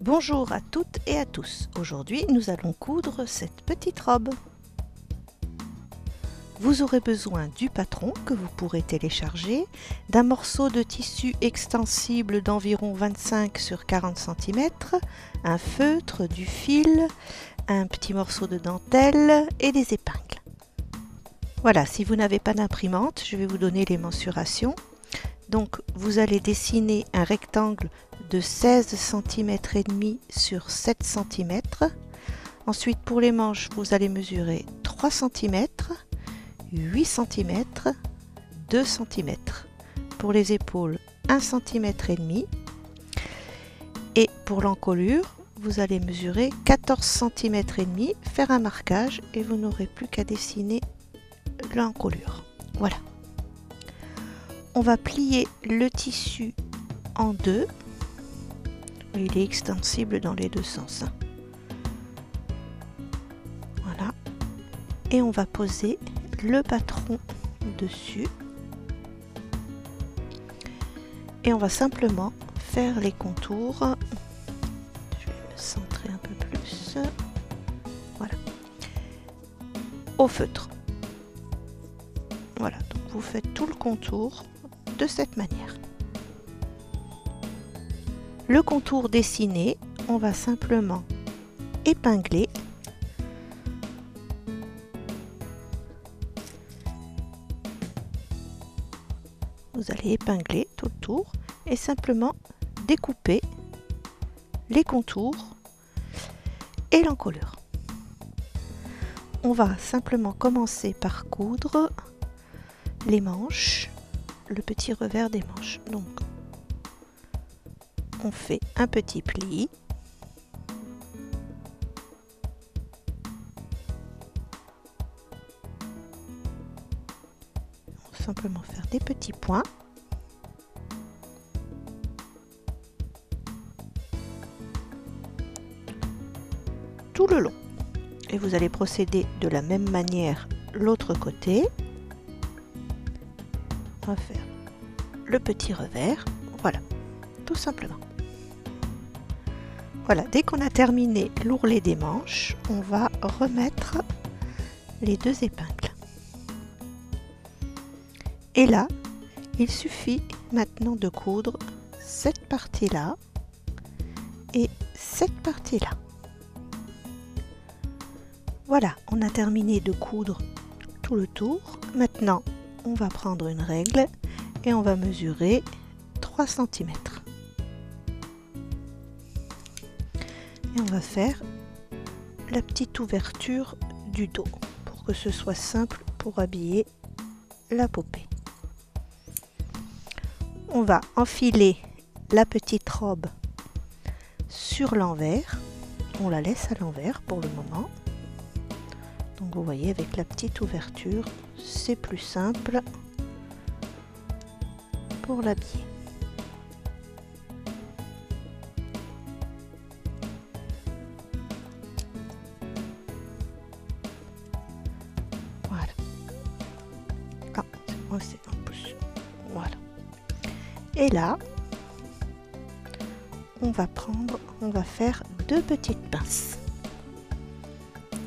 Bonjour à toutes et à tous. Aujourd'hui, nous allons coudre cette petite robe. Vous aurez besoin du patron que vous pourrez télécharger, d'un morceau de tissu extensible d'environ 25 sur 40 cm, un feutre, du fil, un petit morceau de dentelle et des épingles. Voilà, si vous n'avez pas d'imprimante, je vais vous donner les mensurations. Donc, vous allez dessiner un rectangle de 16 cm et demi sur 7 cm. Ensuite, pour les manches, vous allez mesurer 3 cm, 8 cm, 2 cm. Pour les épaules, 1 cm et demi. Et pour l'encolure, vous allez mesurer 14 cm et demi, faire un marquage et vous n'aurez plus qu'à dessiner l'encolure. Voilà. On va plier le tissu en deux. Il est extensible dans les deux sens. Voilà. Et on va poser le patron dessus. Et on va simplement faire les contours. Je vais me centrer un peu plus. Voilà. Au feutre. Voilà. Donc vous faites tout le contour de cette manière. Le contour dessiné, on va simplement épingler. Vous allez épingler tout le tour et simplement découper les contours et l'encolure. On va simplement commencer par coudre les manches, le petit revers des manches. Donc, on fait un petit pli. On va simplement faire des petits points. Tout le long. Et vous allez procéder de la même manière l'autre côté. On va faire le petit revers. Voilà, tout simplement. Voilà, dès qu'on a terminé l'ourlet des manches, on va remettre les deux épingles. Et là, il suffit maintenant de coudre cette partie-là et cette partie-là. Voilà, on a terminé de coudre tout le tour. Maintenant, on va prendre une règle et on va mesurer 3 cm. Et on va faire la petite ouverture du dos pour que ce soit simple pour habiller la poupée. On va enfiler la petite robe sur l'envers. On la laisse à l'envers pour le moment. Donc vous voyez, avec la petite ouverture, c'est plus simple pour l'habiller. Voilà. Ah, c'est en plus. Voilà. Et là, on va faire deux petites pinces.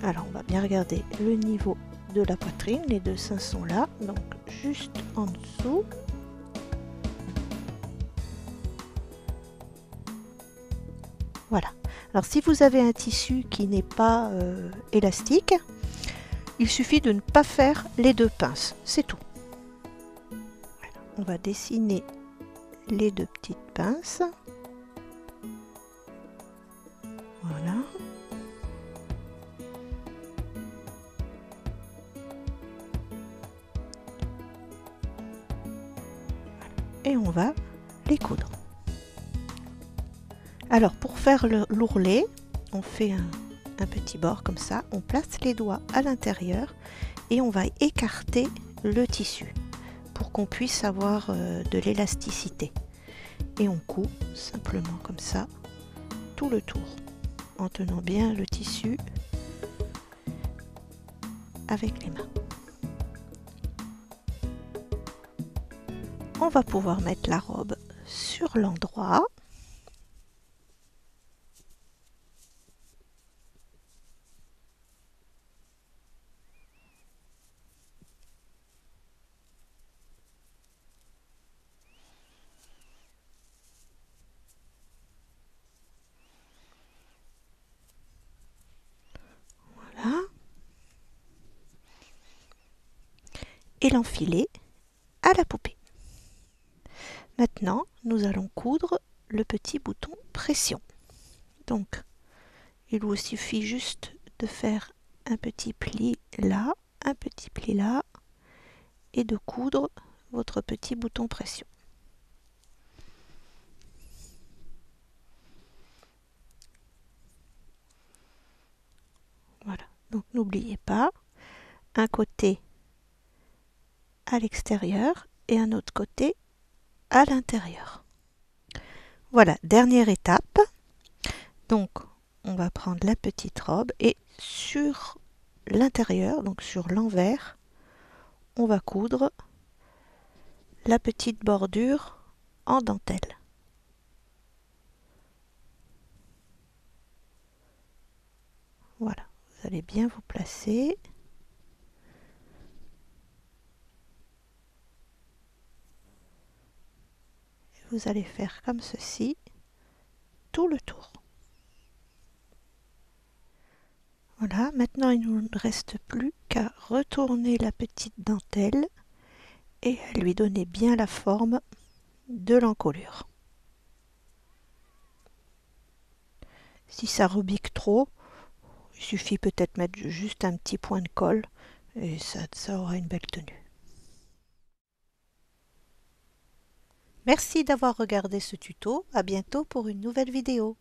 Alors, on va bien regarder le niveau de la poitrine. Les deux seins sont là, donc juste en dessous. Voilà. Alors, si vous avez un tissu qui n'est pas élastique, il suffit de ne pas faire les deux pinces. C'est tout. Voilà. On va dessiner les deux petites pinces. Voilà. Et on va les coudre. Alors pour faire l'ourlet, on fait un petit bord comme ça, on place les doigts à l'intérieur et on va écarter le tissu pour qu'on puisse avoir de l'élasticité. Et on coud simplement comme ça tout le tour en tenant bien le tissu avec les mains. On va pouvoir mettre la robe sur l'endroit. et l'enfiler à la poupée. Maintenant, nous allons coudre le petit bouton pression. Donc, il vous suffit juste de faire un petit pli là, un petit pli là, et de coudre votre petit bouton pression. Voilà, donc n'oubliez pas, un côté à l'extérieur et un autre côté à l'intérieur. Voilà, dernière étape. Donc, on va prendre la petite robe et sur l'intérieur, donc sur l'envers, on va coudre la petite bordure en dentelle. Voilà, vous allez bien vous placer. Vous allez faire comme ceci tout le tour. Voilà, maintenant il ne nous reste plus qu'à retourner la petite dentelle et à lui donner bien la forme de l'encolure. Si ça rebique trop, il suffit peut-être mettre juste un petit point de colle et ça aura une belle tenue. Merci d'avoir regardé ce tuto, à bientôt pour une nouvelle vidéo.